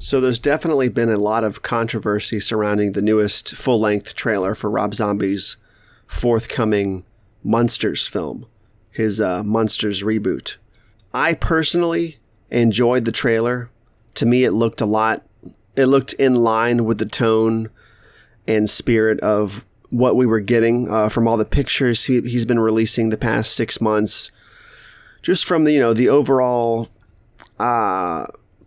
So there's definitely been a lot of controversy surrounding the newest full-length trailer for Rob Zombie's forthcoming Munsters film, his Munsters reboot. I personally enjoyed the trailer. To me, it looked in line with the tone and spirit of what we were getting from all the pictures he's been releasing the past 6 months. Just from the overall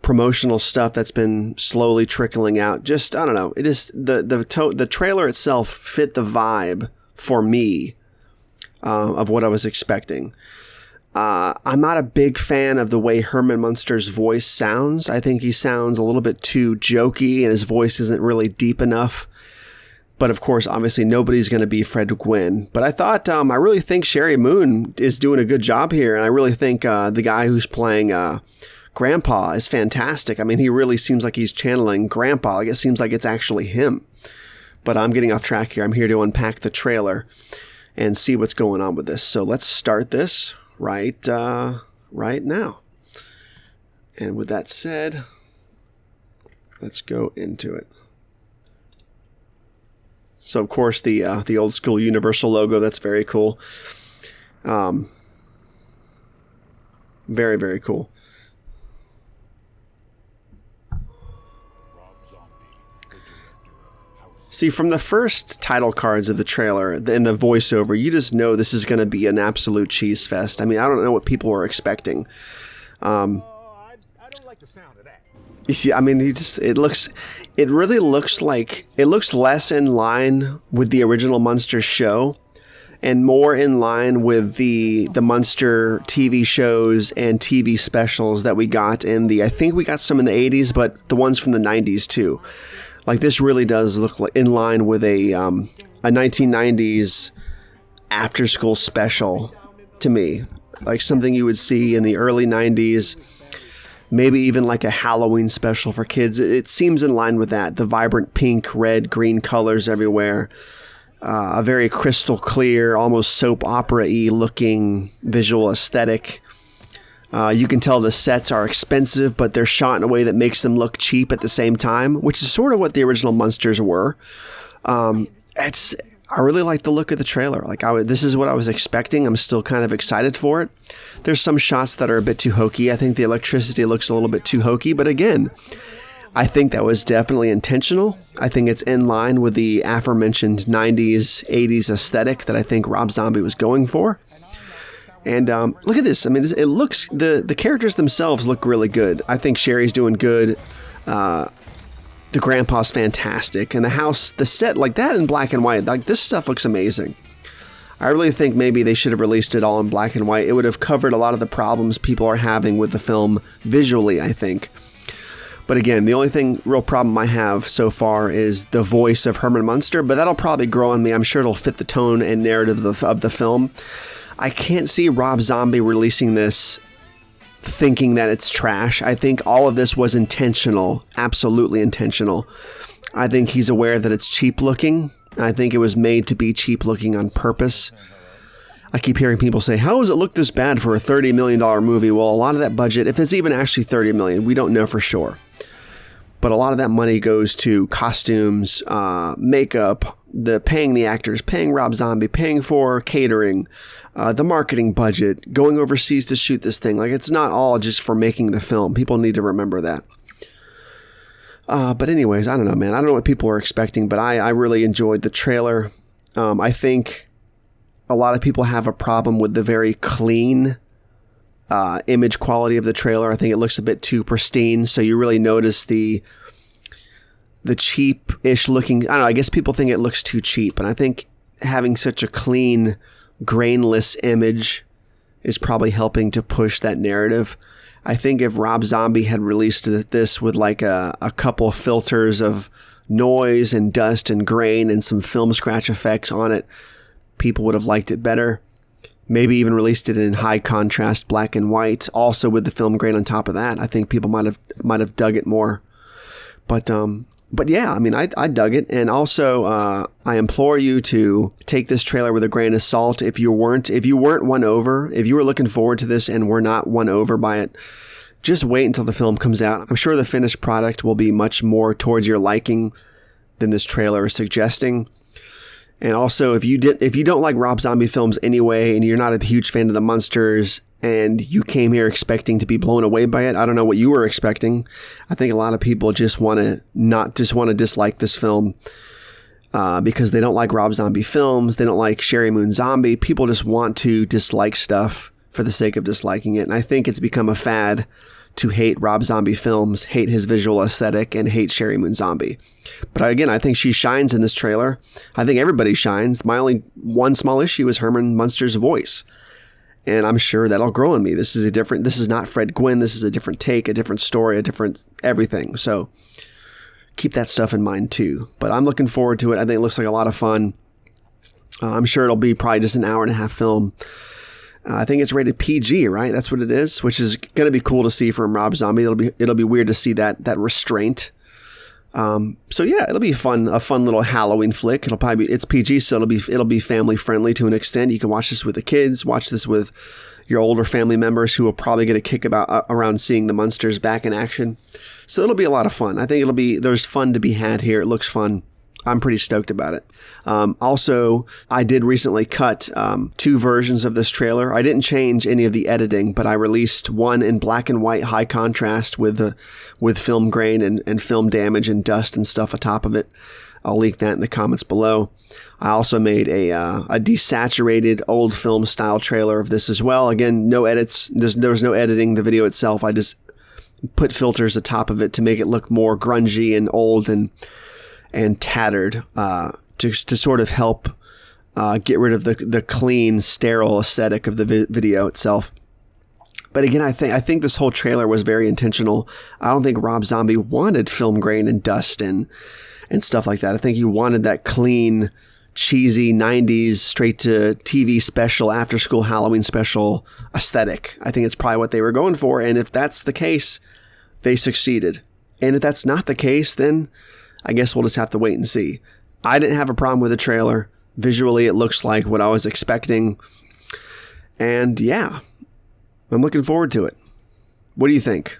promotional stuff that's been slowly trickling out. Just, I don't know. It is the trailer itself fit the vibe for me of what I was expecting. I'm not a big fan of the way Herman Munster's voice sounds. I think he sounds a little bit too jokey and his voice isn't really deep enough. But of course, obviously, nobody's going to be Fred Gwynn. But I thought, I really think Sherry Moon is doing a good job here. And I really think the guy who's playing Grandpa is fantastic. I mean, he really seems like he's channeling Grandpa. Like, it seems like it's actually him. But I'm getting off track here. I'm here to unpack the trailer and see what's going on with this. So let's start this right now. And with that said, let's go into it. So, of course, the old school Universal logo, that's very cool. Very, very cool. See, from the first title cards of the trailer and the voiceover, you just know this is going to be an absolute cheese fest. I mean, I don't know what people were expecting. I don't like the sound of that. You see, I mean, it really looks like, it looks less in line with the original Munsters show and more in line with the Munster TV shows and TV specials that we got I think we got some in the 80s, but the ones from the 90s too. Like, this really does look like in line with a 1990s after-school special to me. Like something you would see in the early 90s. Maybe even like a Halloween special for kids. It seems in line with that. The vibrant pink, red, green colors everywhere. A very crystal clear, almost soap opera-y looking visual aesthetic. You can tell the sets are expensive, but they're shot in a way that makes them look cheap at the same time, which is sort of what the original Munsters were. I really like the look of the trailer. This is what I was expecting. I'm still kind of excited for it. There's some shots that are a bit too hokey. I think the electricity looks a little bit too hokey, but again, I think that was definitely intentional. I think it's in line with the aforementioned 90s, 80s aesthetic that I think Rob Zombie was going for. And look at this. I mean, it looks, the characters themselves look really good. I think Sherry's doing good. The Grandpa's fantastic. And the house, the set, like that in black and white, like this stuff looks amazing. I really think maybe they should have released it all in black and white. It would have covered a lot of the problems people are having with the film visually, I think. But again, the only real problem I have so far is the voice of Herman Munster, but that'll probably grow on me. I'm sure it'll fit the tone and narrative of the film. I can't see Rob Zombie releasing this thinking that it's trash. I think all of this was intentional, absolutely intentional. I think he's aware that it's cheap looking. I think it was made to be cheap looking on purpose. I keep hearing people say, how does it look this bad for a $30 million movie? Well, a lot of that budget, if it's even actually $30 million, we don't know for sure. But a lot of that money goes to costumes, makeup, paying the actors, paying Rob Zombie, paying for catering, the marketing budget, going overseas to shoot this thing. Like, it's not all just for making the film. People need to remember that. But anyways, I don't know, man. I don't know what people were expecting, but I really enjoyed the trailer. I think a lot of people have a problem with the very clean image quality of the trailer. I think it looks a bit too pristine, so you really notice the cheap-ish looking. I don't know, I guess people think it looks too cheap, and I think having such a clean, grainless image is probably helping to push that narrative. I think if Rob Zombie had released this with like a couple filters of noise and dust and grain and some film scratch effects on it, people would have liked it better. Maybe even released it in high contrast black and white, also with the film grain on top of that. I think people might have dug it more. But yeah, I mean, I dug it. And also, I implore you to take this trailer with a grain of salt. If you weren't won over, if you were looking forward to this and were not won over by it, just wait until the film comes out. I'm sure the finished product will be much more towards your liking than this trailer is suggesting. And also, if you don't like Rob Zombie films anyway, and you're not a huge fan of the Munsters, and you came here expecting to be blown away by it, I don't know what you were expecting. I think a lot of people just want to dislike this film because they don't like Rob Zombie films. They don't like Sherry Moon Zombie. People just want to dislike stuff for the sake of disliking it. And I think it's become a fad to hate Rob Zombie films, hate his visual aesthetic, and hate Sherry Moon Zombie. But again, I think she shines in this trailer. I think everybody shines. My only one small issue is Herman Munster's voice. And I'm sure that'll grow on me. This is not Fred Gwynn. This is a different take, a different story, a different everything. So keep that stuff in mind too. But I'm looking forward to it. I think it looks like a lot of fun. I'm sure it'll be probably just an hour and a half film. I think it's rated PG, right? That's what it is, which is going to be cool to see from Rob Zombie. It'll be weird to see that restraint. So yeah, it'll be a fun little Halloween flick. It's PG, so it'll be family friendly to an extent. You can watch this with the kids, watch this with your older family members who will probably get a kick around seeing the Munsters back in action. So it'll be a lot of fun. I think there's fun to be had here. It looks fun. I'm pretty stoked about it. Also, I did recently cut 2 versions of this trailer. I didn't change any of the editing, but I released one in black and white high contrast with film grain and film damage and dust and stuff atop of it. I'll link that in the comments below. I also made a desaturated old film style trailer of this as well. Again, no edits. There was no editing the video itself. I just put filters atop of it to make it look more grungy and old and tattered to sort of help get rid of the clean, sterile aesthetic of the video itself. But again, I think this whole trailer was very intentional. I don't think Rob Zombie wanted film grain and dust and stuff like that. I think he wanted that clean, cheesy 90s straight to TV special, after school Halloween special aesthetic. I think it's probably what they were going for. And if that's the case, they succeeded. And if that's not the case, then I guess we'll just have to wait and see. I didn't have a problem with the trailer. Visually, it looks like what I was expecting. And yeah, I'm looking forward to it. What do you think?